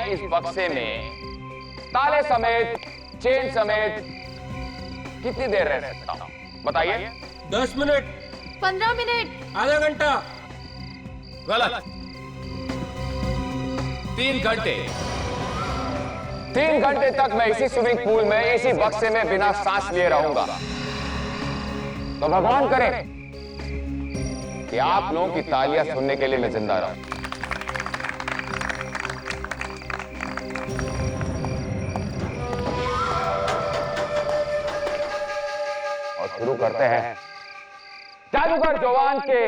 इस बक्से में ताले समेत, चेन समेत कितनी देर रह सकता हूँ? बताइए। 10 मिनट, 15 मिनट, आधा घंटा। गलत। 3 घंटे। 3 घंटे तक मैं इसी स्विमिंग पूल में, इसी बक्से में बिना सांस लिए रहूंगा। तो भगवान करे कि आप लोगों की तालियां सुनने के लिए मैं जिंदा रहूं। और शुरू करते हैं जादूगर जोवान के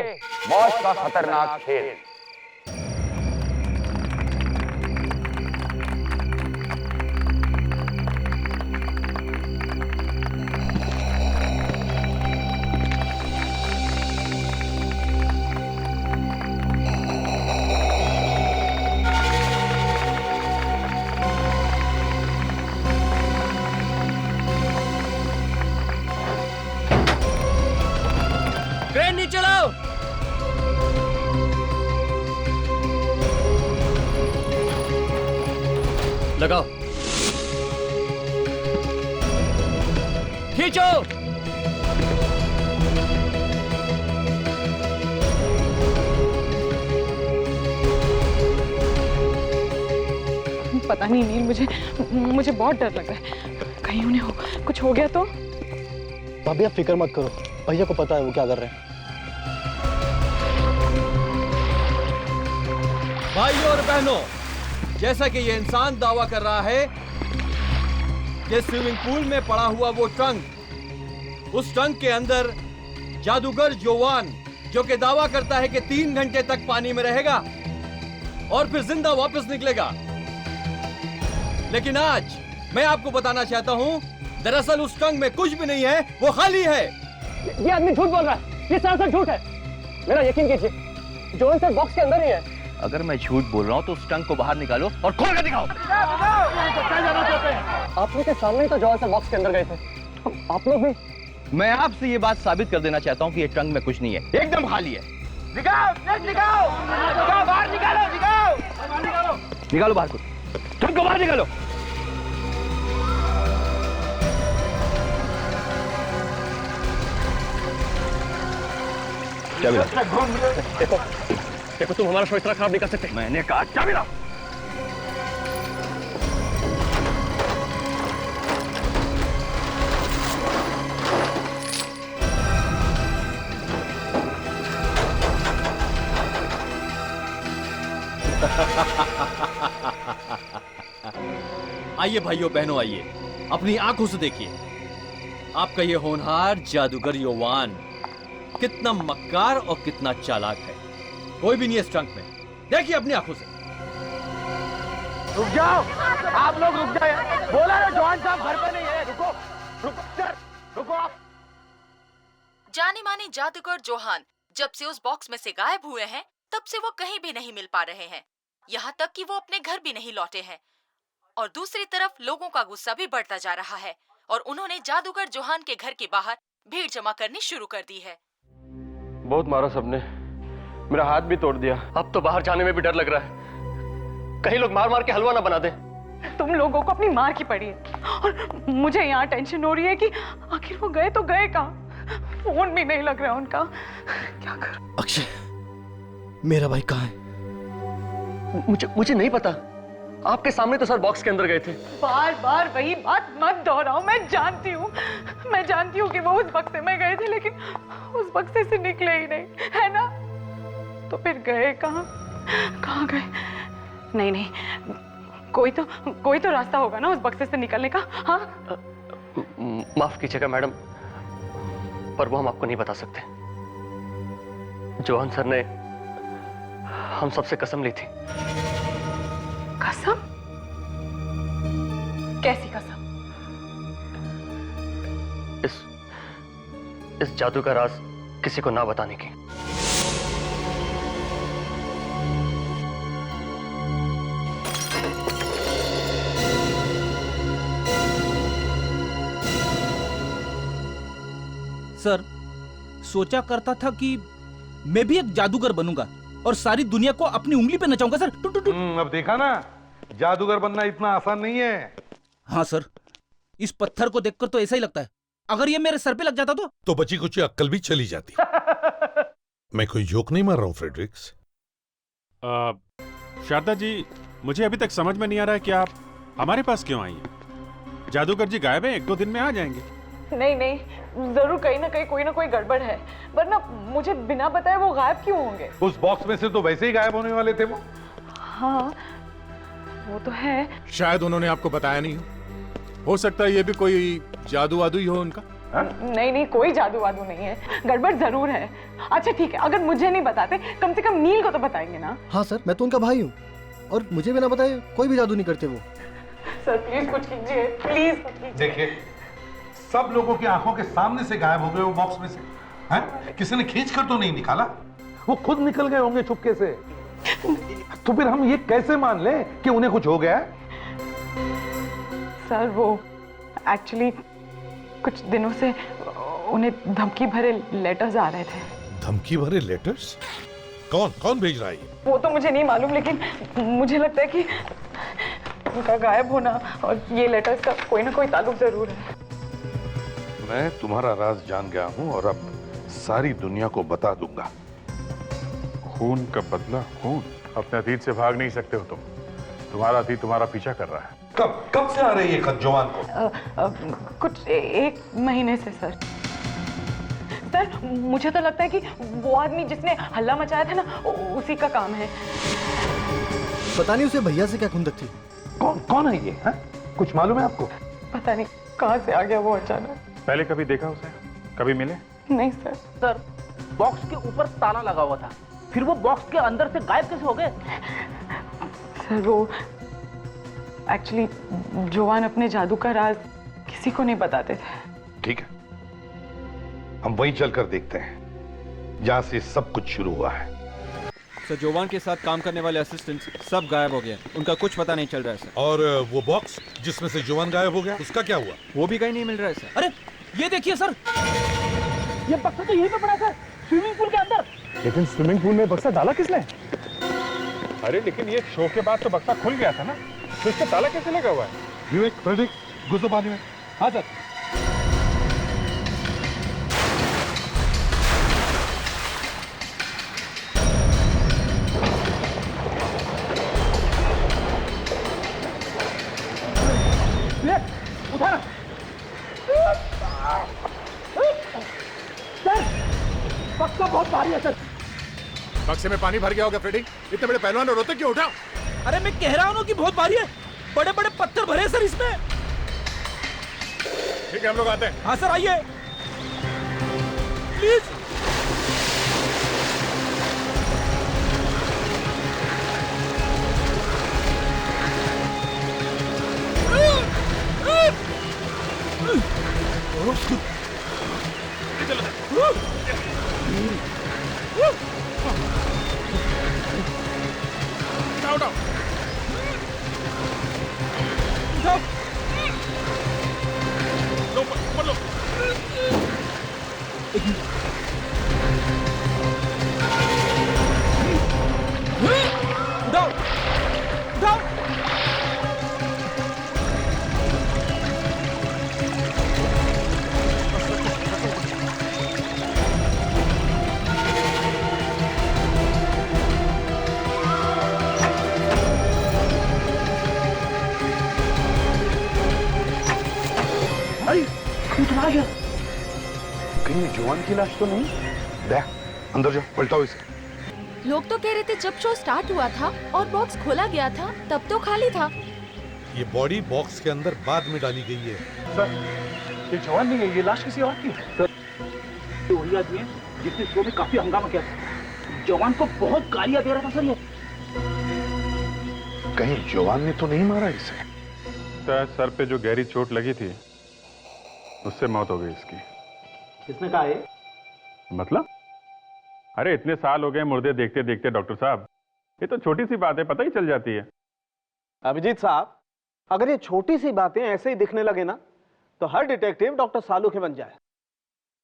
मौत का खतरनाक खेल। ट्रेन नीचे लाओ। लगाओ, खींचो। पता नहीं नील, मुझे बहुत डर लग रहा है। कहीं उन्हें कुछ हो गया तो? भाभी आप फिक्र मत करो, भैया को पता है वो क्या कर रहे हैं। भाइयों और बहनों, जैसा कि ये इंसान दावा कर रहा है कि स्विमिंग पूल में पड़ा हुआ वो ट्रंक, उस ट्रंक के अंदर जादूगर जोवान, जो कि दावा करता है कि 3 घंटे तक पानी में रहेगा और फिर जिंदा वापस निकलेगा। लेकिन आज मैं आपको बताना चाहता हूं, दरअसल उस ट्रंक में कुछ भी नहीं है, वो खाली है। ये आदमी झूठ बोल रहा है, ये सरासर झूठ है। मेरा यकीन कीजिए, जोन सर बॉक्स के अंदर ही है। अगर मैं झूठ बोल रहा हूँ तो उस ट्रंक को बाहर निकालो और खोल कर दिखाओ। आप लोग के सामने ही तो जोन सर बॉक्स के अंदर गए थे, आप लोग भी। मैं आपसे ये बात साबित कर देना चाहता हूँ कि ये ट्रंक में कुछ नहीं है, एकदम खाली है। निकालो बाहर को, ट्रंक को बाहर निकालो। चाबी लाओ। देखो तुम हमारा शो इतना खराब नहीं कर सकते। मैंने कहा चाबी लाओ। आइए भाइयों बहनों, आइए, अपनी आंखों से देखिए। आपका ये होनहार जादूगर योवान कितना मक्कार और कितना चालाक है। कोई भी नहीं है इस ट्रंक में, देखिए अपनी आंखों से। रुक जाओ, आप लोग रुक जाए। बोला ना जवान साहब घर पे नहीं है। रुको रुको सर, रुको आप। जाने माने जादूगर जोहान जब से उस बॉक्स में से गायब हुए हैं, तब से वो कहीं भी नहीं मिल पा रहे हैं। यहाँ तक कि वो अपने घर भी नहीं लौटे हैं। और दूसरी तरफ लोगों का गुस्सा भी बढ़ता जा रहा है और उन्होंने जादूगर जोहान के घर के बाहर भीड़ जमा करनी शुरू कर दी है। बहुत मारा सबने, मेरा हाथ भी तोड़ दिया। अब तो बाहर जाने में भी डर लग रहा है, कहीं लोग मार मार के हलवा ना बना दे। तुम लोगों को अपनी मार की पड़ी है और मुझे यहाँ टेंशन हो रही है कि आखिर वो गए तो गए कहाँ? फोन भी नहीं लग रहा उनका, क्या करूं? अक्षय, मेरा भाई कहाँ है? मुझे नहीं पता। आपके सामने तो सर बॉक्स के अंदर गए थे। बार बार वही बात मत दोहराओ। मैं जानती हूँ कि वो उस बक्से में गए थे, लेकिन उस बक्से से निकले ही नहीं, है ना? तो फिर गए कहाँ गए? नहीं, कोई तो रास्ता होगा ना उस बक्से से निकलने का। हाँ, माफ कीजिएगा मैडम, पर वो हम आपको नहीं बता सकते। जोहान सर ने हम सबसे कसम ली थी। कसम? कैसी कसम? इस जादू का राज किसी को ना बताने की। सर, सोचा करता था कि मैं भी एक जादूगर बनूंगा और सारी दुनिया को अपनी उंगली पे नचाऊंगा सर। अब देखा ना, जादूगर बनना इतना आसान नहीं है। हाँ सर, इस पत्थर को देखकर तो ऐसा ही लगता है, अगर ये मेरे सर पे लग जाता तो बची कुछ अक्ल भी चली जाती। मैं कोई जोक नहीं मार रहा हूँ फ्रेडरिक्स। शारदा जी, मुझे अभी तक समझ में नहीं आ रहा है कि आप हमारे पास क्यों आई हैं? जादूगर जी गायब हैं, 1-2 दिन में आ जाएंगे। नहीं नहीं, जरूर कहीं ना कहीं कोई ना कोई गड़बड़ है, वरना मुझे बिना बताए वो गायब क्यों होंगे? उस बॉक्स में से तो वैसे ही गायब होने वाले थे वो। हाँ वो तो है। शायद उन्होंने आपको बताया नहीं हो सकता है ये भी कोई जादू वादू ही हो उनका। नहीं नहीं, कोई जादू वादू नहीं है, गड़बड़ जरूर है। अच्छा ठीक है, अगर मुझे नहीं बताते कम से कम नील को तो बताएंगे ना। हाँ सर, मैं तो उनका भाई हूँ और मुझे भी ना बताए कोई भी जादू नहीं करते वो। सर प्लीज कुछ कीजिए, प्लीज कुछ कीजिए। देखिए, सब लोगों की आंखों के सामने से गायब हो गए वो बॉक्स में से। हैं? किसी ने खींच कर तो नहीं निकाला, वो खुद निकल गए होंगे चुपके से। तो फिर हम ये कैसे मान लें कि उन्हें कुछ हो गया है? सर वो एक्चुअली कुछ दिनों से उन्हें धमकी भरे लेटर्स आ रहे थे। धमकी भरे लेटर्स? कौन कौन भेज रहा है ये? वो तो मुझे नहीं मालूम, लेकिन मुझे लगता है कि उनका गायब होना और ये लेटर्स का कोई ना कोई ताल्लुक जरूर है। मैं तुम्हारा राज जान गया हूं और अब सारी दुनिया को बता दूंगा। खून का बदला खून। अपने अतीत से भाग नहीं सकते हो तुम। तुम्हारा अतीत तुम्हारा पीछा कर रहा है। कब से आ रही है खत जवान को? कुछ 1 महीने से सर। सर मुझे तो लगता है कि वो आदमी जिसने हल्ला मचाया था ना, उसी का काम है। पता नहीं उसे भैया से क्या खुंदक थी। कौन है ये? है? कुछ मालूम है आपको? पता नहीं कहाँ से आ गया वो अचानक। पहले कभी देखा उसे? कभी मिले? नहीं सर। सर बॉक्स के ऊपर ताला लगा हुआ था, फिर वो बॉक्स के अंदर से गायब कैसे हो गए? सर वो एक्चुअली जोवान अपने जादू का राज किसी को नहीं बताते थे। ठीक है, हम वहीं चलकर देखते हैं जहां से सब कुछ शुरू हुआ है। सर जोवान के साथ काम करने वाले असिस्टेंट्स सब गायब हो गए, उनका कुछ पता नहीं चल रहा है सर। और वो बॉक्स जिसमें से जोवान गायब हो गया, उसका क्या हुआ? वो भी कहीं नहीं मिल रहा है सर। अरे ये देखिए सर, ये बक्सा तो यहीं पे पड़ा सर, स्विमिंग पूल के अंदर। लेकिन स्विमिंग पूल में बक्सा डाला किसने? अरे लेकिन ये शो के बाद तो बक्सा खुल गया था ना, तो इसका ताला कैसे लगा हुआ है? विवेक, फ्रेडरिक, घुसो पानी में। हाँ सर। उठा ना। सर बक्सा बहुत भारी है सर। बक्से में पानी भर गया होगा फ्रेडी, इतने बड़े पहलवान रोते क्यों उठा? अरे मैं कह रहा हूँ कि बहुत भारी है, बड़े बड़े पत्थर भरे सर इसमें। ठीक है हम लोग आते हैं। हाँ सर आइए प्लीज। कहीं जवान की लाश तो नहीं? देख, अंदर जाओ, पलटाओ इसे। लोग तो कह रहे थे जब शो स्टार्ट हुआ था और बॉक्स खोला गया था तब तो खाली था। ये बॉडी बॉक्स के अंदर बाद में डाली गई है। सर ये जवान नहीं है, ये लाश किसी और की है। सर ये वही आदमी है जिसने शो में काफी हंगामा किया था। जवान को बहुत गालियां दे रहा था सर ये। कहीं जवान ने तो नहीं मारा इसे? सर पे जो गहरी चोट लगी थी उससे मौत हो गई इसकी। किसने कहा है? मतलब? अरे इतने साल हो गए मुर्दे देखते देखते डॉक्टर साहब, ये तो छोटी सी बात है, पता ही चल जाती है। अभिजीत साहब, अगर ये छोटी सी बातें ऐसे ही दिखने लगे ना तो हर डिटेक्टिव डॉक्टर सालू के बन जाए।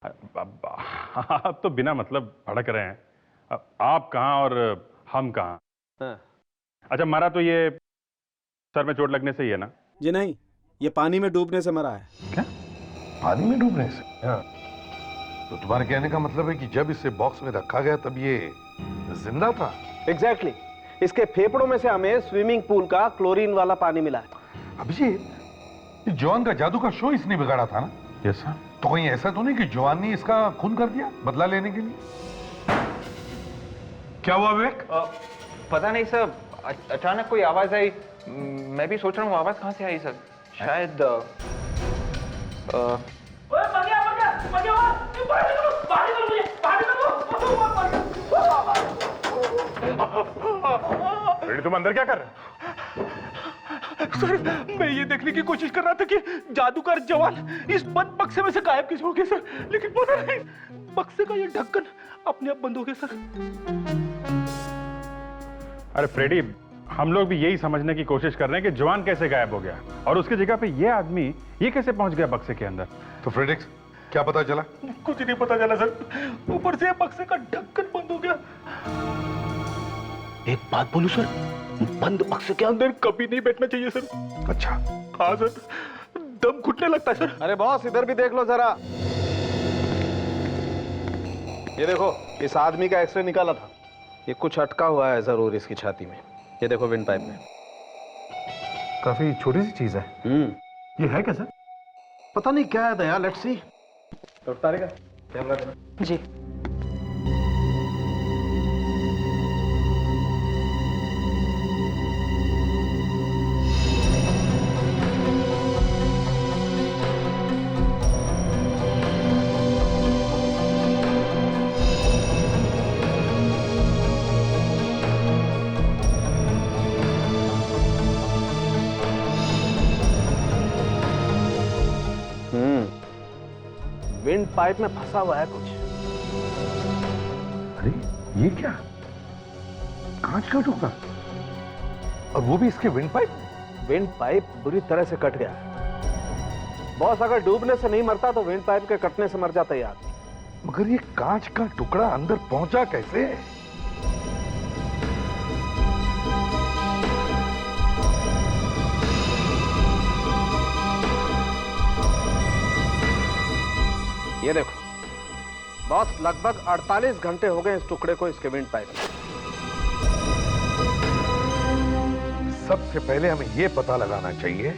आप तो बिना मतलब भड़क रहे हैं। आप कहाँ और हम कहाँ? अच्छा मारा तो ये सर में चोट लगने से ही है ना? जी नहीं, ये पानी में डूबने से मरा है। क्या? पानी में डूबने से? हाँ। तो तुम्हारे कहने का मतलब है कि जब इसे बॉक्स में रखा गया तब ये जिंदा था? एग्जैक्टली। इसके फेफड़ों में से हमें स्विमिंग पूल का क्लोरीन वाला पानी मिला है। अभिजीत, ये जॉन का जादू का शो इसने बिगाड़ा था ना? Yes sir. तो कहीं ऐसा तो नहीं कि जॉन ने इसका खून कर दिया बदला लेने के लिए? क्या हुआ विवेक? पता नहीं सर, अचानक कोई आवाज आई। मैं भी सोच रहा हूँ आवाज कहाँ से आई सर। शायद तुम अंदर क्या कर रहे हो? सर, मैं ये देखने की कोशिश कर रहा था कि जादूगर जवान इस बंद बक्से में से गायब कैसे हो गया सर, लेकिन पता नहीं बक्से का ये ढक्कन अपने आप बंद हो गया सर। अरे फ्रेडी, हम लोग भी यही समझने की कोशिश कर रहे हैं कि जवान कैसे गायब हो गया और उसकी जगह पे ये आदमी ये कैसे पहुंच गया बक्से के अंदर। तो फ्रेडिक्स, क्या पता चला? कुछ नहीं पता चला सर, ऊपर से बक्से का ढक्कन बंद हो गया। एक बात बोलूं सर, बंद बक्से के अंदर कभी नहीं बैठना चाहिए सर। अच्छा। हाँ सर, दम घुटने लगता है सर। अरे बॉस, इधर भी देख लो जरा। ये देखो, इस आदमी का एक्सरे निकाला था। ये कुछ अटका हुआ है जरूर इसकी छाती में। ये देखो विंड पाइप में। काफी छोटी सी चीज है। ये है क्या सर? पता नहीं क्या है दया, लेट्स सी। तो तारेगा कैमरा देना। जी। विंड पाइप में फंसा हुआ है कुछ। अरे ये क्या? कांच का टुकड़ा, और वो भी इसके विंड पाइप? विंड पाइप बुरी तरह से कट गया है। बॉस, अगर डूबने से नहीं मरता तो विंड पाइप के कटने से मर जाता यार। मगर ये कांच का टुकड़ा अंदर पहुंचा कैसे? ये देखो बॉस, लगभग 48 घंटे हो गए इस टुकड़े को इसके विंड पाइप में। सबसे पहले हमें यह पता लगाना चाहिए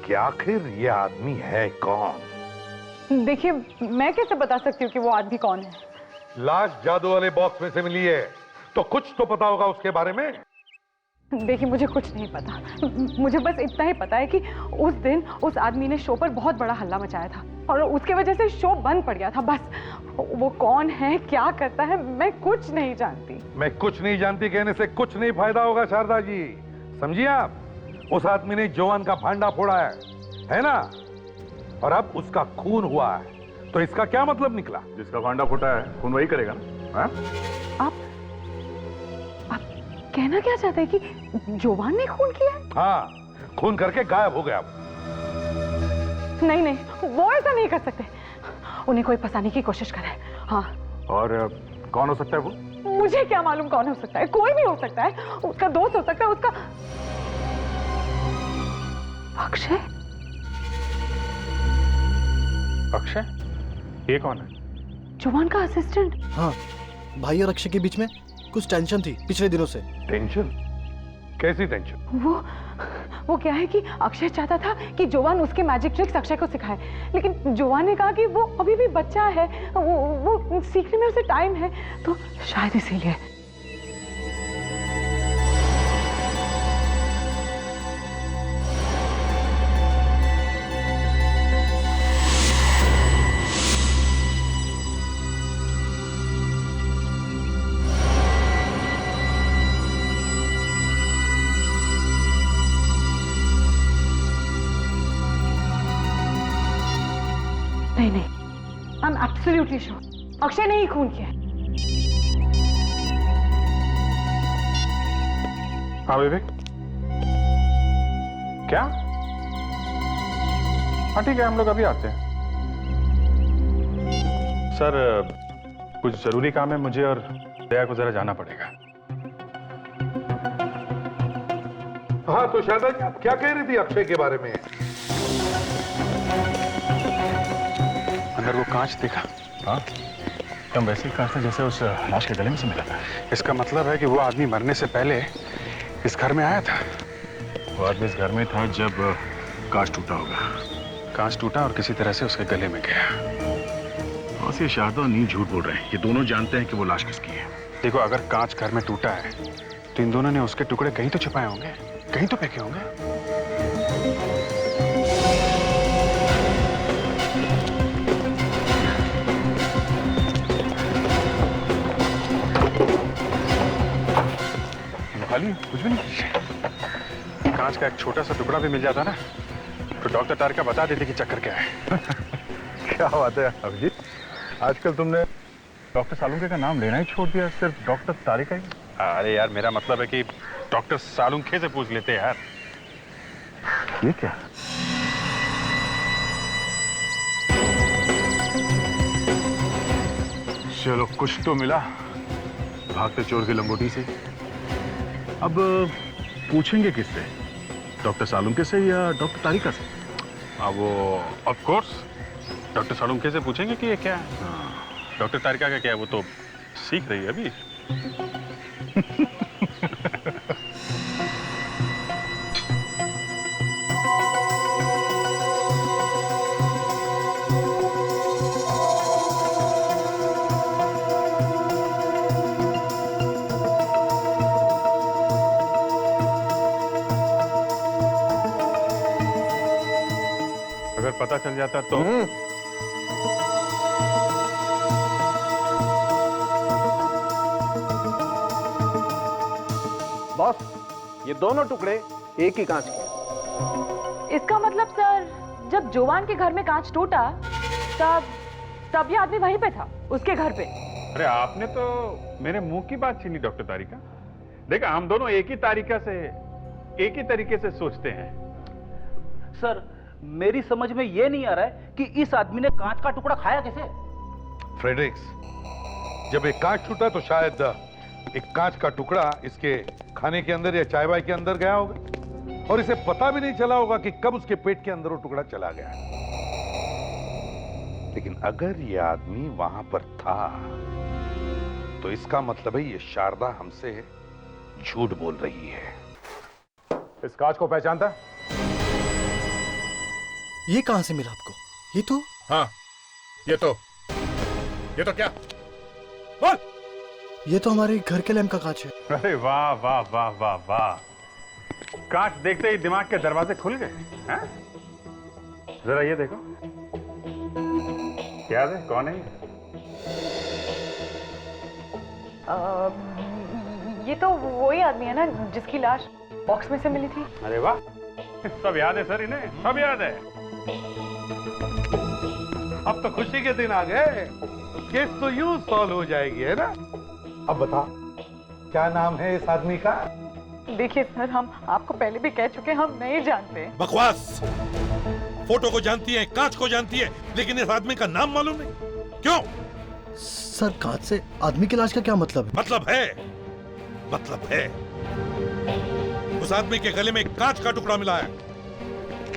कि आखिर ये आदमी है कौन। देखिए, मैं कैसे बता सकती हूँ कि वो आदमी कौन है? लाश जादू वाले बॉक्स में से मिली है, तो कुछ तो पता होगा उसके बारे में। देखिए, मुझे कुछ नहीं पता। मुझे बस इतना ही पता है कि उस दिन उस आदमी ने शो पर बहुत बड़ा हल्ला मचाया था और उसके वजह से शो बंद पड़ गया था। बस वो कौन है, क्या करता है, मैं कुछ नहीं जानती। मैं कुछ नहीं जानती कहने से कुछ नहीं फायदा होगा शारदा जी, समझिए आप। उस आदमी ने जॉन का भांडा फोड़ा है ना? और अब उसका खून हुआ है, तो इसका क्या मतलब निकला? जिसका भांडा फूटा है खून वही करेगा ना? आप कहना क्या चाहते हैं कि जॉन ने खून किया है? हाँ, खून करके गायब हो गया। नहीं, वो ऐसा नहीं कर सकते। उन्हें कोई फंसाने की कोशिश करे। हाँ। और कौन हो सकता है वो? मुझे क्या मालूम कौन हो सकता है? कोई भी हो सकता है। उसका दोस्त हो सकता है, उसका अक्षय। अक्षय? ये कौन है? जॉन का असिस्टेंट। हाँ, भाई और अक्षय के बीच में कुछ टेंशन थी पिछले दिनों से। टेंशन? कैसी टेंशन? वो क्या है कि अक्षय चाहता था कि जॉन उसके मैजिक ट्रिक्स अक्षय को सिखाए, लेकिन जॉन ने कहा कि वो अभी भी बच्चा है, वो सीखने में उसे टाइम है, तो शायद इसीलिए। नहीं, I am absolutely sure Akshay ने ही खून किया है। हाँ विवेक, क्या? हाँ ठीक है, हम लोग अभी आते हैं। सर, कुछ जरूरी काम है मुझे और दया को जरा जाना पड़ेगा। हाँ तो शारदा जी आप क्या कह रही थी अक्षय के बारे में? अंदर वो कांच देखा? हाँ, एकदम वैसे ही कांच था जैसे उस लाश के गले में से मिला था। इसका मतलब है कि वो आदमी मरने से पहले इस घर में आया था। वो आदमी इस घर में था जब कांच टूटा होगा। कांच टूटा और किसी तरह से उसके गले में गया। और ये शारदा और नील झूठ बोल रहे हैं। ये दोनों जानते हैं कि वो लाश किसकी है। देखो, अगर कांच घर में टूटा है तो इन दोनों ने उसके टुकड़े कहीं तो छिपाए होंगे, कहीं तो फेंके होंगे। खाली कुछ भी नहीं। कांच का एक छोटा सा टुकड़ा भी मिल जाता ना तो डॉक्टर तारिका बता देती कि चक्कर क्या है। क्या बात है अभिजीत, आजकल तुमने डॉक्टर सालुंखे का नाम लेना ही छोड़ दिया, सिर्फ डॉक्टर तारिका ही। अरे यार, मेरा मतलब है कि डॉक्टर सालुंखे से पूछ लेते यार। ये क्या? चलो, कुछ तो मिला भागते चोर की लंगोटी से। अब पूछेंगे किससे? डॉक्टर सालुंखे से या डॉक्टर तारिका से? हाँ, वो ऑफ कोर्स डॉक्टर सालुंखे से पूछेंगे कि ये क्या है। डॉक्टर तारिका का क्या है, वो तो सीख रही है अभी। अगर पता चल जाता तो बॉस, ये दोनों टुकड़े एक ही कांच के। इसका मतलब सर, जब जोवान के घर में कांच टूटा तब ये आदमी वहीं पे था, उसके घर पे। अरे आपने तो मेरे मुंह की बात छीनी डॉक्टर तारिका। देखा, हम दोनों एक ही तरीके से सोचते हैं। सर, मेरी समझ में ये नहीं आ रहा है कि इस आदमी ने कांच का टुकड़ा खाया कैसे? फ्रेडरिक्स, जब एक कांच टूटा तो शायद एक कांच का टुकड़ा इसके खाने के अंदर या चाय वाय के अंदर गया होगा और इसे पता भी नहीं चला होगा कि कब उसके पेट के अंदर वो टुकड़ा चला गया। लेकिन अगर ये आदमी वहां पर था तो इसका मतलब है ये शारदा हमसे झूठ बोल रही है। इस कांच को पहचानता? ये कहां से मिला आपको? ये तो हाँ, ये तो क्या? बोल। ये तो हमारे घर के लैंप का कांच है। अरे वाह वाह वाह वाह वाह, कांच देखते ही दिमाग के दरवाजे खुल गए हैं? जरा ये देखो, क्या है, कौन है ये तो वही आदमी है ना जिसकी लाश बॉक्स में से मिली थी। अरे वाह, सब याद है सर, इन्हें सब याद है। अब तो खुशी के दिन आ गए, केस तो यूं सॉल्व हो जाएगी, है ना? अब बता, क्या नाम है इस आदमी का? देखिए सर, हम आपको पहले भी कह चुके, हम नहीं जानते। बकवास! फोटो को जानती है, कांच को जानती है, लेकिन इस आदमी का नाम मालूम नहीं। क्यों? सर, कांच से आदमी की लाश का क्या मतलब है? मतलब है उस आदमी के गले में कांच का टुकड़ा मिला है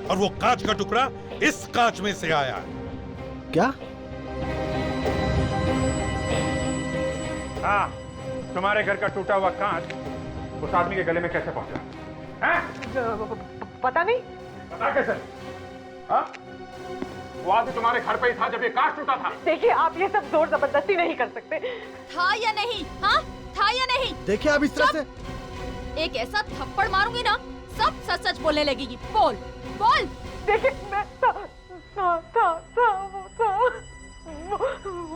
और वो कांच का टुकड़ा इस कांच में से आया है। क्या? हाँ, तुम्हारे घर का टूटा हुआ कांच उस आदमी के गले में कैसे पहुंचा? पता नहीं। पता कैसे? हाँ? वो आदमी तुम्हारे घर पे ही था जब ये कांच टूटा था। देखिए, आप ये सब जोर जबरदस्ती नहीं कर सकते। था या नहीं? हाँ, था या नहीं? देखिए, आप इस तरह से एक ऐसा थप्पड़ मारूंगी ना, सब सच सच बोलने लगेगी। बोल बोल। देखिए, मैं था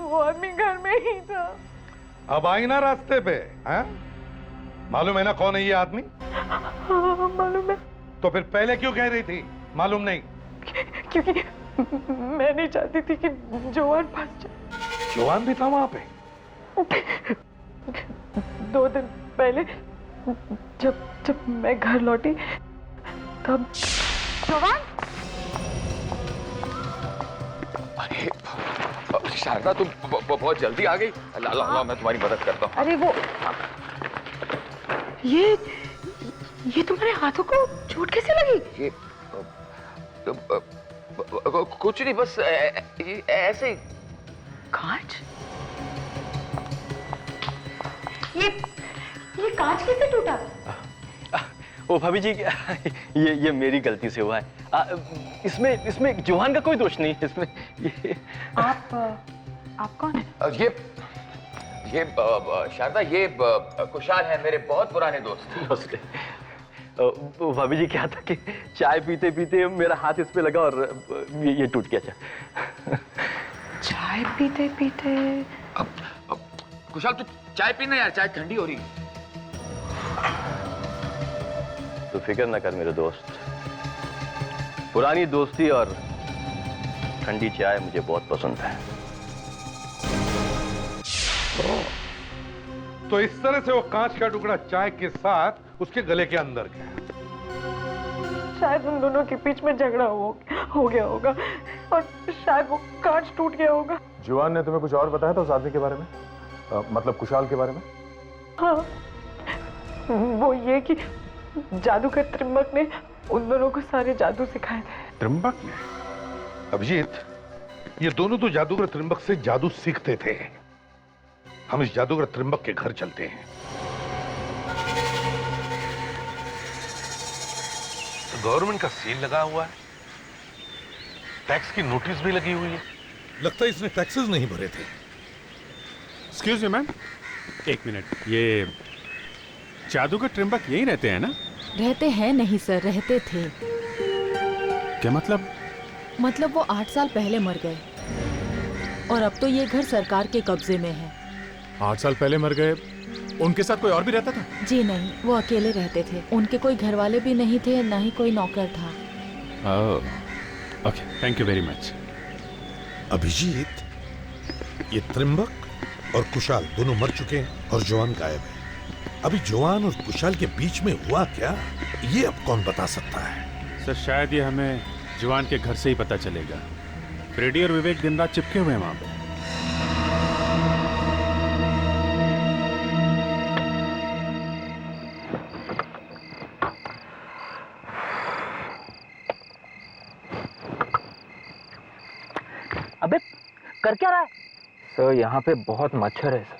वो आदमी घर में ही था। अब आई ना रास्ते पे, हैं? मालूम है ना कौन है ये आदमी? हाँ, मालूम है। तो फिर पहले क्यों कह रही थी मालूम नहीं? क्योंकि मैं नहीं चाहती थी कि जोवान फंस जाए। जोवान भी था वहां पे? 2 दिन पहले जब मैं घर लौटी तब जोवान। अरे शारदा, तुम बहुत जल्दी आ गई। ला मैं तुम्हारी मदद करता हूँ। अरे वो ये तुम्हारे हाथों को चोट कैसे लगी? ये कुछ नहीं, बस ये ऐसे ही। कांच? ये कांच कैसे टूटा? ओ भाभी जी, ये मेरी गलती से हुआ है। इसमें जोहान का कोई दोष नहीं है इसमें। आप कौन है? ये शारदा, ये कुशाल है, मेरे बहुत पुराने दोस्त। भाभी जी क्या था कि चाय पीते पीते मेरा हाथ इस पे लगा और ये टूट गया। चाय पीते पीते? कुशाल तू चाय पीना यार, चाय ठंडी हो रही। तो फिक्र ना कर मेरे दोस्त, पुरानी दोस्ती और ठंडी चाय मुझे बहुत पसंद है। तो इस तरह से वो कांच का टुकड़ा चाय के साथ उसके गले के अंदर गया। शायद उन दोनों के बीच में झगड़ा हो गया होगा और शायद वो कांच टूट गया होगा। जुआन ने तुम्हें कुछ और बताया था उस आदमी के बारे में? मतलब कुशाल के बारे में? हाँ, वो ये कि जादूगर त्रिंबक ने उन दोनों को सारे जादू सिखाए थे। त्रिंबक ने? अभिजीत, ये दोनों तो जादूगर त्रिंबक से जादू सीखते थे। हम इस जादूगर त्रिंबक के घर चलते हैं। गवर्नमेंट का सील लगा हुआ है, टैक्स की नोटिस भी लगी हुई है। लगता है इसने टैक्सेस नहीं भरे थे। एक्सक्यूज मी मैम, एक मिनट, ये जादूगर त्रिंबक यही रहते हैं ना? रहते हैं नहीं सर, रहते थे। क्या मतलब? मतलब वो 8 साल पहले मर गए और अब तो ये घर सरकार के कब्जे में है। 8 साल पहले मर गए? उनके साथ कोई और भी रहता था? जी नहीं, वो अकेले रहते थे। उनके कोई घर वाले भी नहीं थे, ना ही कोई नौकर था। Okay, thank you very much. Abhijit, ये त्रिंबक और कुशाल दोनों मर चुके हैं और जवान गायब है। अभी जवान और कुशाल के बीच में हुआ क्या, ये अब कौन बता सकता है? सर शायद ये हमें जवान के घर से ही पता चलेगा। फ्रेडी और विवेक दिन रात चिपके हुए हैं वहां पे। अबे कर क्या रहा है? सर यहाँ पे बहुत मच्छर है सर,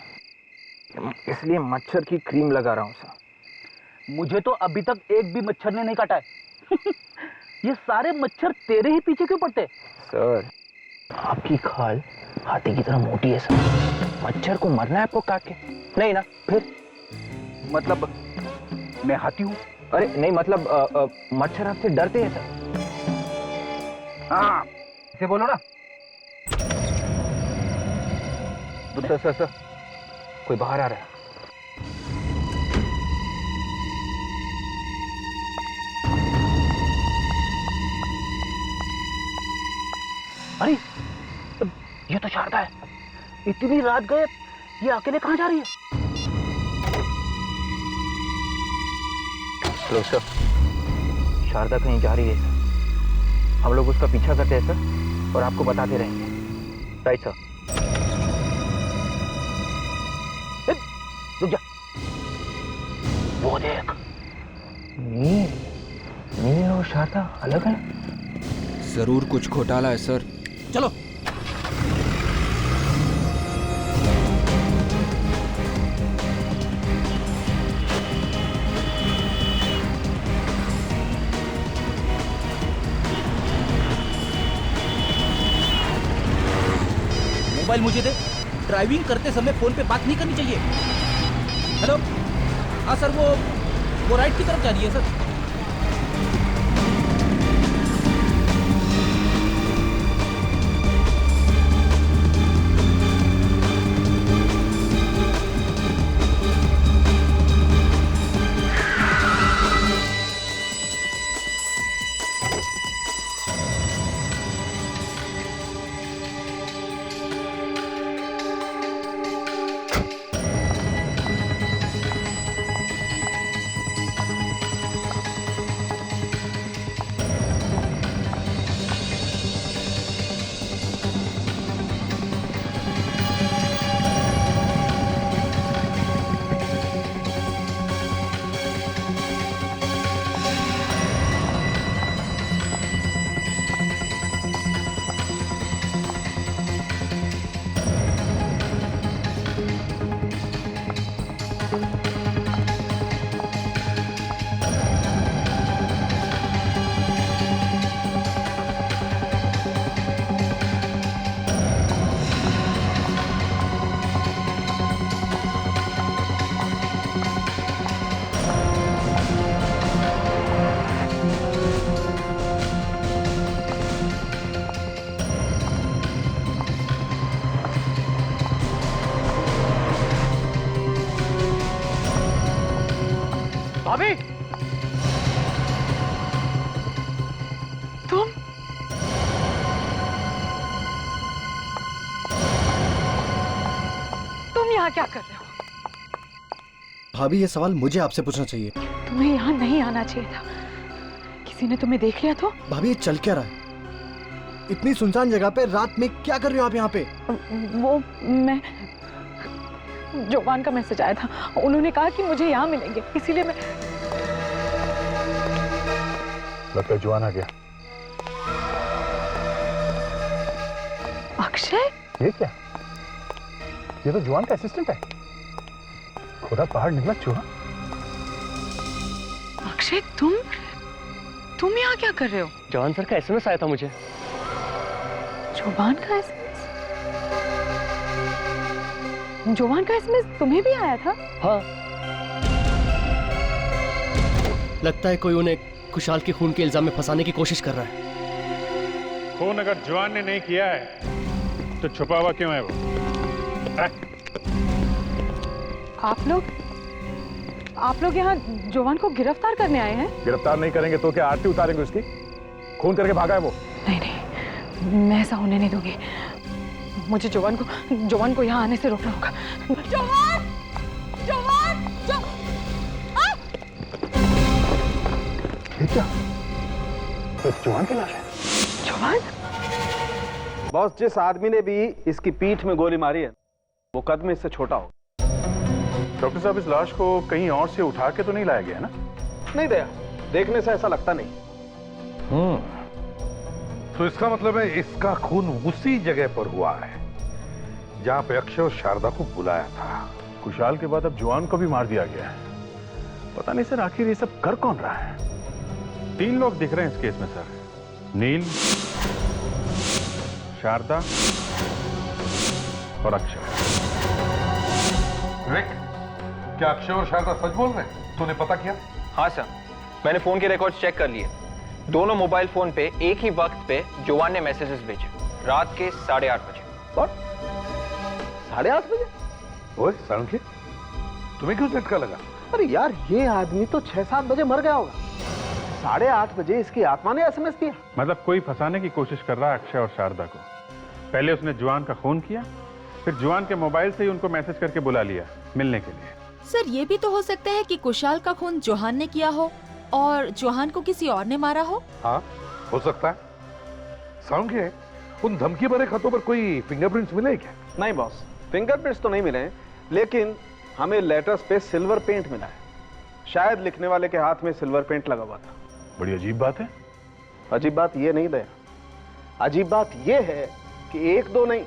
इसलिए मच्छर की क्रीम लगा रहा हूँ सर। मुझे तो अभी तक एक भी मच्छर ने नहीं काटा है। ये सारे मच्छर तेरे ही पीछे क्यों पड़ते? सर आपकी खाल हाथी की तरह मोटी है सर, मच्छर को मरना है आपको काट के? नहीं ना? फिर मतलब मैं हाथी हूँ? अरे नहीं, मतलब मच्छर आपसे डरते हैं सर। हाँ, इसे बोलो ना। सर कोई बाहर आ रहा है। अरे ये तो शारदा है। इतनी रात गए, ये अकेले कहाँ जा रही है? हेलो सर, शारदा कहीं जा रही है सर। हम लोग उसका पीछा करते हैं सर और आपको बताते रहेंगे। Right sir. रुक जा, वो देख, नील और शारदा अलग है। जरूर कुछ घोटाला है सर। चलो। मोबाइल मुझे दे। ड्राइविंग करते समय फोन पे बात नहीं करनी चाहिए। हेलो, हाँ सर, वो राइट की तरफ जा रही है सर। भाभी तुम यहाँ क्या कर रहे हो? भाभी ये सवाल मुझे आपसे पूछना चाहिए। तुम्हें यहाँ नहीं आना चाहिए था। किसी ने तुम्हें देख लिया तो? भाभी ये चल क्या रहा है? इतनी सुनसान जगह पे रात में क्या कर रहे हो आप यहाँ पे? वो मैं जोवान का मैसेज आया था, उन्होंने कहा कि मुझे यहाँ मिलेंगे, इसीलिए मैं। लगता है जोवान आ गया। अक्षय? ये क्या? ये तो जोवान का असिस्टेंट है। खुदा बाहर निकला चूहा। अक्षय तुम यहाँ क्या कर रहे हो? जवान सर का एसएमएस आया था मुझे। जोवान का एसएमएस? जोवान का एसएमएस तुम्हें भी आया था? हाँ। लगता है कोई उन्हें कुशाल के खून के इल्जाम में फंसाने की कोशिश कर रहा है। खून अगर जवान ने नहीं किया है तो छुपा हुआ क्यों है वो? आप लोग यहाँ जोवान को गिरफ्तार करने आए हैं? गिरफ्तार नहीं करेंगे तो क्या आरती उतारेंगे उसकी? खून करके भागा है वो। नहीं, मैं ऐसा होने नहीं दूंगी। मुझे जोवान को यहाँ आने से रोकना होगा। जोवान! ये क्या? तो जोवान की लाश है। जोवान? बॉस, जिस आदमी ने भी इसकी पीठ में गोली मारी है वो कद में इससे छोटा होगा। डॉक्टर साहब, इस लाश को कहीं और से उठा के तो नहीं लाया गया है ना? नहीं दया, देखने से ऐसा लगता नहीं। तो इसका मतलब है इसका खून उसी जगह पर हुआ है जहां पे अक्षय और शारदा को बुलाया था। कुशाल के बाद अब जवान को भी मार दिया गया है। पता नहीं सर, आखिर ये सब कर कौन रहा है? 3 लोग दिख रहे हैं इस केस में सर। नील, शारदा और अक्षय। विवेक, क्या अक्षय और शारदा सच बोल रहे हैं? तूने पता किया? हाँ सर, मैंने फोन के रिकॉर्ड चेक कर लिए। दोनों मोबाइल फोन पे एक ही वक्त पे जोवान ने मैसेजेस भेजे, रात के 8:30 बजे। और 8:30 बजे? ओए सांख्य, तुम्हें क्यों झटका लगा? अरे यार, ये आदमी तो 6-7 बजे मर गया होगा। 8:30 बजे इसकी आत्मा ने एसएमएस दिया। मतलब कोई फंसाने की कोशिश कर रहा है अक्षय और शारदा को। पहले उसने जवान का खून किया, फिर जवान के मोबाइल से ही उनको मैसेज करके बुला लिया मिलने के लिए। सर, ये भी तो हो सकता है कि कुशाल का खून जोहान ने किया हो और जोहान को किसी और ने मारा हो। हाँ, हो सकता है। सांख्य, उन धमकी भरे खतों पर कोई फिंगरप्रिंट्स मिले क्या? नहीं बॉस, फिंगरप्रिंट्स तो नहीं मिले हैं, लेकिन हमें लेटर्स पे सिल्वर पेंट मिला है। शायद लिखने वाले के हाथ में सिल्वर पेंट लगा हुआ था। बड़ी अजीब बात है। अजीब बात ये नहीं दया, अजीब बात ये है कि 1-2 नहीं,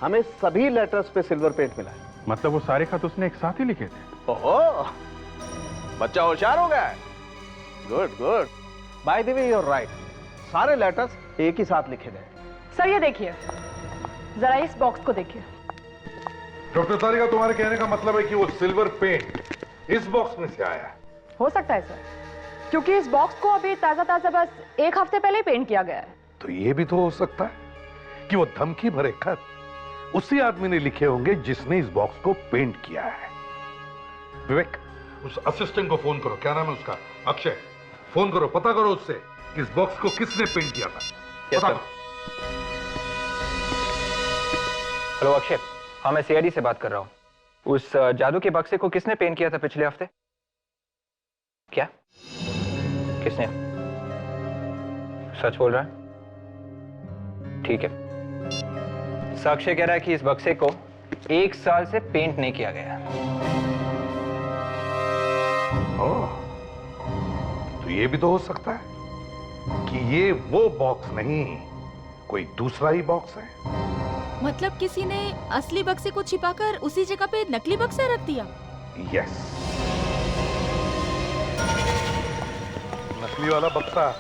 हमें सभी लेटर्स पे सिल्वर पेंट मिला है। मतलब वो सारे खत उसने एक साथ ही लिखे थे? ओहो, बच्चा होशियार हो गया है। Good good. By the way, you are right, सारे लेटर्स एक ही साथ लिखे गए। सर ये देखिए, जरा इस बॉक्स को देखिए। डॉक्टर तारिका, तुम्हारे कहने का मतलब है कि वो सिल्वर पेंट इस बॉक्स में से आया है? हो सकता है सर, क्योंकि इस बॉक्स को अभी ताजा बस 1 हफ्ते पहले ही पेंट किया गया है। तो ये भी तो हो सकता है कि वो धमकी भरे खत उसी आदमी ने लिखे होंगे जिसने इस बॉक्स को पेंट किया है। विवेक, उस असिस्टेंट को फोन करो। क्या नाम है उसका? अक्षय। फोन करो, पता करो उससे कि इस बॉक्स को किसने पेंट किया था। पता करो। हेलो अक्षय, हाँ मैं सीआईडी से बात कर रहा हूँ। उस जादू के बक्से को किसने पेंट किया था पिछले हफ्ते? क्या? किसने? सच बोल रहा है? ठीक है। साक्ष्य कह रहा है कि इस बक्से को 1 साल से पेंट नहीं किया गया। ओह, तो ये भी तो हो सकता है कि ये वो बॉक्स नहीं, कोई दूसरा ही बॉक्स है। मतलब किसी ने असली बक्से को छिपाकर उसी जगह पे नकली बक्सा रख दिया? यस, नकली वाला बक्सा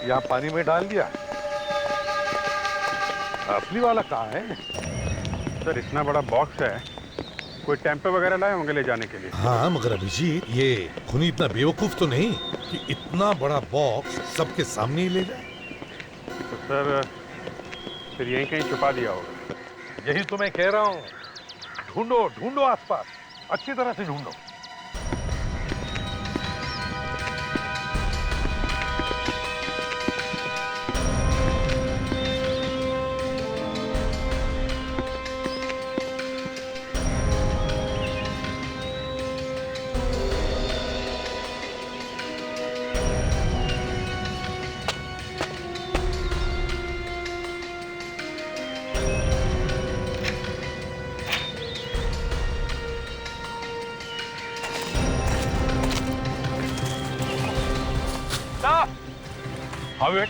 यहाँ पानी में डाल दिया। असली वाला कहाँ है? सर, इतना बड़ा बॉक्स है, कोई टेम्पो वगैरह लाए होंगे ले जाने के लिए। हाँ, मगर अभिजीत, ये खूनी इतना बेवकूफ तो नहीं कि इतना बड़ा बॉक्स सबके सामने ही ले जाए। तो सर, फिर यहीं कहीं छुपा दिया होगा। यही तो मैं कह रहा हूँ। ढूंढो ढूंढो आसपास, अच्छी तरह से ढूंढो। हाँ विवेक।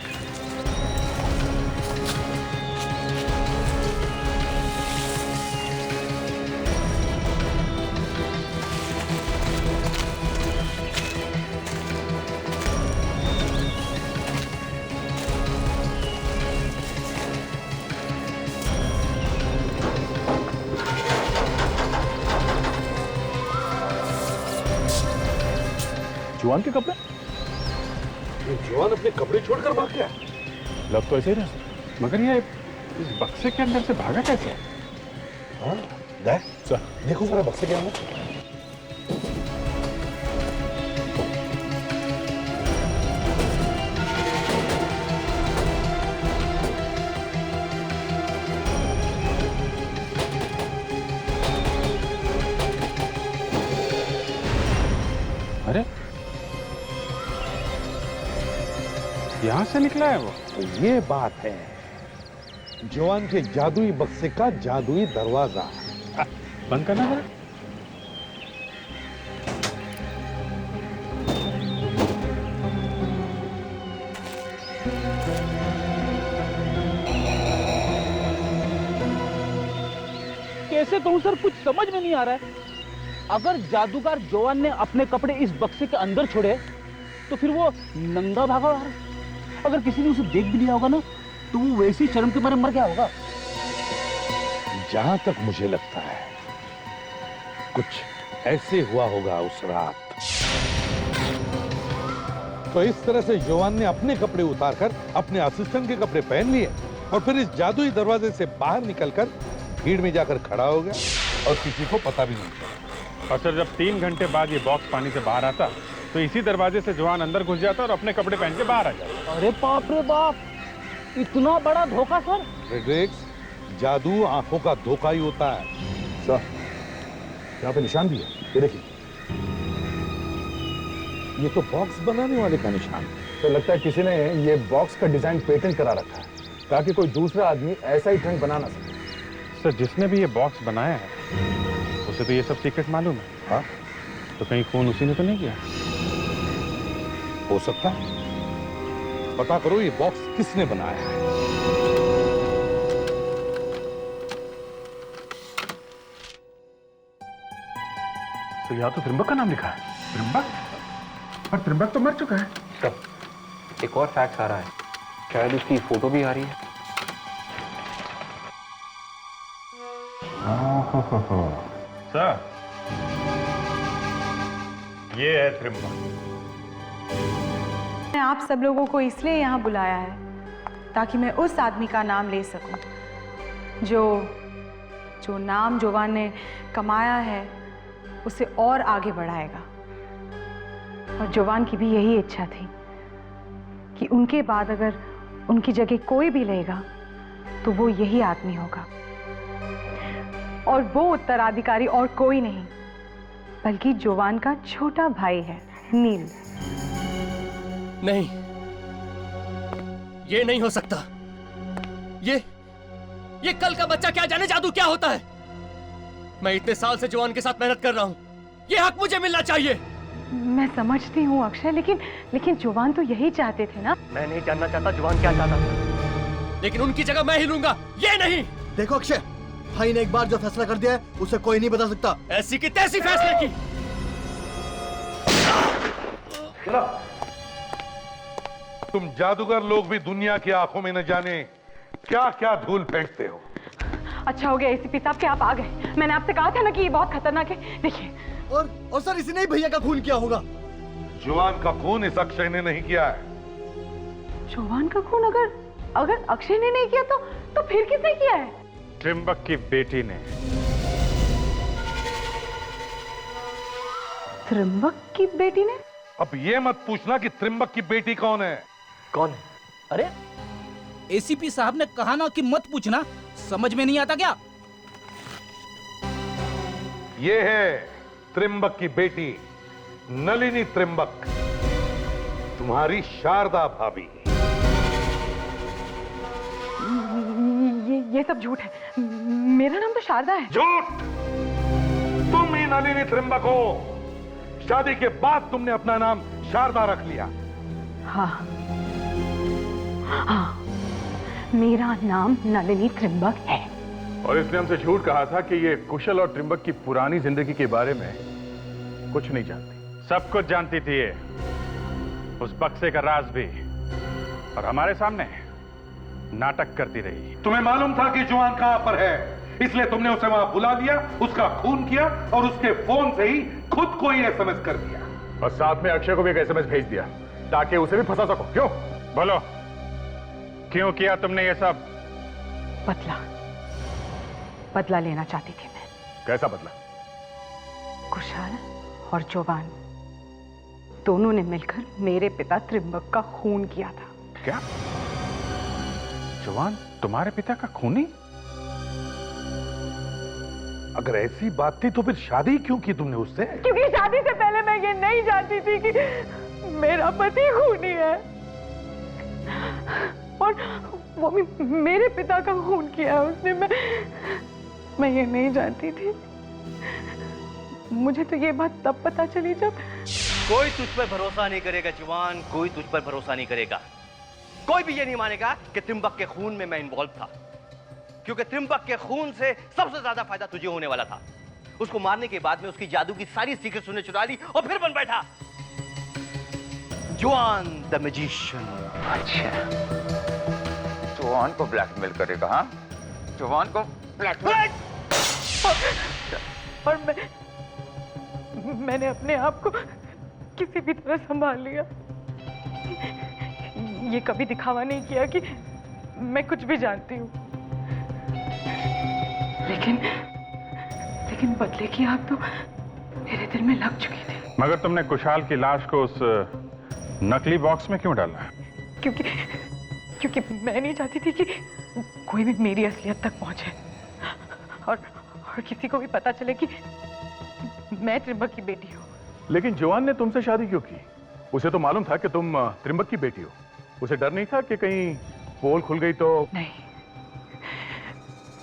जवान के कपड़े? ये जवान अपने कपड़े छोड़कर भाग गया? लग तो ऐसे ही रहा, मगर ये इस बक्से के अंदर से भागा कैसे? हाँ, देखो जरा बक्से के अंदर। अरे यहां से निकला है वो? तो ये बात है जवान के जादुई बक्से का जादुई दरवाजा। बंद करना जरा। कैसे कहूं सर, कुछ समझ में नहीं आ रहा है। अगर जादूगर जवान ने अपने कपड़े इस बक्से के अंदर छोड़े तो फिर वो नंगा भागा, और अगर किसी ने उसे देख भी लिया होगा ना तो वो वैसे ही शर्म के मारे मर गया होगा। जहां तक मुझे लगता है कुछ ऐसे हुआ होगा उस रात। तो इस तरह से जवान ने अपने कपड़े उतारकर अपने असिस्टेंट के कपड़े पहन लिए और फिर इस जादुई दरवाजे से बाहर निकलकर भीड़ में जाकर खड़ा हो गया और किसी को पता भी नहीं चला। और सर जब 3 घंटे बाद ये बॉक्स पानी से बाहर आता तो इसी दरवाजे से जवान अंदर घुस जाता और अपने कपड़े पहन के बाहर आ जाता। अरे बाप रे बाप, इतना बड़ा धोखा सर। फ्रेडरिक्स, जादू आंखों का धोखा ही होता है। सर यहाँ पे निशान भी है, ये देखिए। ये तो बॉक्स बनाने वाले का निशान। तो लगता है किसी ने ये बॉक्स का डिजाइन पेटेंट करा रखा है ताकि कोई दूसरा आदमी ऐसा ही ट्रंक बना ना सके। सर जिसने भी ये बॉक्स बनाया है उसे तो ये सब सीक्रेट मालूम है। हाँ? तो कहीं फोन उसी ने तो नहीं किया? हो सकता है। पता करो ये बॉक्स किसने बनाया है। तो यहाँ तो त्रिंबक का नाम लिखा है। त्रिंबक? पर त्रिंबक तो मर चुका है। सर एक और फैक्स आ रहा है, शायद उसकी फोटो भी आ रही है। सर ये है त्रिंबक। मैंने आप सब लोगों को इसलिए यहाँ बुलाया है ताकि मैं उस आदमी का नाम ले सकूं जो नाम जवान ने कमाया है उसे और आगे बढ़ाएगा। और जवान की भी यही इच्छा थी कि उनके बाद अगर उनकी जगह कोई भी लेगा तो वो यही आदमी होगा, और वो उत्तराधिकारी और कोई नहीं बल्कि जवान का छोटा भाई है, नील। नहीं, ये नहीं हो सकता। ये कल का बच्चा क्या जाने जादू क्या होता है। मैं इतने साल से जवान के साथ मेहनत कर रहा हूं, ये हक मुझे मिलना चाहिए। मैं समझती हूँ अक्षय, लेकिन जवान तो यही चाहते थे ना। मैं नहीं जानना चाहता जवान क्या चाहता था, लेकिन उनकी जगह मैं ही लूंगा, ये नहीं। देखो अक्षय, भाई ने एक बार जो फैसला कर दिया है उसे कोई नहीं बदल सकता। ऐसी की तैसी फैसले की। तुम जादूगर लोग भी दुनिया की आंखों में न जाने क्या क्या धूल फेंकते हो। अच्छा हो गया एसीपी साहब कि आप आ गए। मैंने आपसे कहा था ना कि ये बहुत खतरनाक है। देखिए, और सर इसी ने ही भैया का खून किया होगा। जवान का खून इस अक्षय ने नहीं किया है। जवान का खून अगर अक्षय ने नहीं किया तो फिर किसने किया है? त्रिंबक की बेटी ने। त्रिंबक की बेटी ने? अब ये मत पूछना कि त्रिंबक की बेटी कौन है। कौन है? अरे एसीपी साहब ने कहा ना कि मत पूछना, समझ में नहीं आता क्या? ये है त्रिंबक की बेटी नलिनी त्रिंबक, तुम्हारी शारदा भाभी। ये सब झूठ है। मेरा नाम तो शारदा है। झूठ? तुम ही नलिनी त्रिंबक हो। शादी के बाद तुमने अपना नाम शारदा रख लिया। हाँ, हाँ, मेरा नाम नलिनी त्रिंबक है। और इसने हमसे झूठ कहा था कि ये कुशल और त्रिंबक की पुरानी जिंदगी के बारे में कुछ नहीं जानती। सब कुछ जानती थी ये, उस बक्से का राज भी, और हमारे सामने नाटक करती रही। तुम्हें मालूम था कि जवान कहां पर है, इसलिए तुमने उसे वहां बुला लिया, उसका खून किया और उसके फोन से ही खुद को ही एसएमएस कर दिया। और साथ में अक्षय को भी एक एसएमएस भेज दिया ताकि उसे भी फंसा सको। क्यों? बोलो, क्यों किया तुमने ये सब? बदला लेना चाहती थी मैं। कैसा बदला? कुशाल और जवान दोनों ने मिलकर मेरे पिता त्रिंबक का खून किया था। क्या? जवान तुम्हारे पिता का खूनी? अगर ऐसी बात थी तो फिर शादी क्यों की तुमने उससे? क्योंकि शादी से पहले मैं ये नहीं जानती थी कि मेरा पति खूनी है और वो भी मेरे पिता का खून किया है उसने। मैं ये नहीं जानती थी। मुझे तो ये बात तब पता चली जब कोई तुझ पर भरोसा नहीं करेगा जवान, कोई तुझ पर भरोसा नहीं करेगा। कोई भी ये नहीं मानेगा कि त्रिंबक के खून में मैं इन्वॉल्व था, क्योंकि त्रिंबक के खून से सबसे ज्यादा फायदा तुझे होने वाला था। उसको मारने के बाद में उसकी जादू की सारी सीक्रेट सुनने चुरा ली और फिर बन बैठा जवान द मैजिशियन। अच्छा, जवान को ब्लैकमेल करेगा? हाँ, जवान को ब्लैकमेल। और मैंने अपने आप को किसी भी तरह संभाल लिया। ये कभी दिखावा नहीं किया कि मैं कुछ भी जानती हूँ। लेकिन बदले की आग तो मेरे दिल में लग चुकी थी। मगर तुमने कुशाल की लाश को उस नकली बॉक्स में क्यों डाला? क्योंकि मैं नहीं चाहती थी कि कोई भी मेरी असलियत तक पहुंचे और किसी को भी पता चले कि मैं त्रिंबक की बेटी हूँ। लेकिन जवान ने तुमसे शादी क्यों की? उसे तो मालूम था कि तुम त्रिंबक की बेटी हो। उसे डर नहीं था कि कहीं पोल खुल गई तो? नहीं,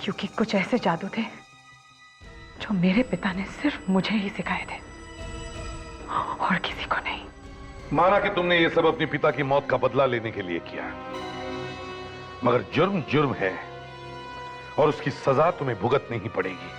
क्योंकि कुछ ऐसे जादू थे जो मेरे पिता ने सिर्फ मुझे ही सिखाए थे और किसी को नहीं। माना कि तुमने ये सब अपने पिता की मौत का बदला लेने के लिए किया, मगर जुर्म जुर्म है और उसकी सजा तुम्हें भुगतनी ही पड़ेगी।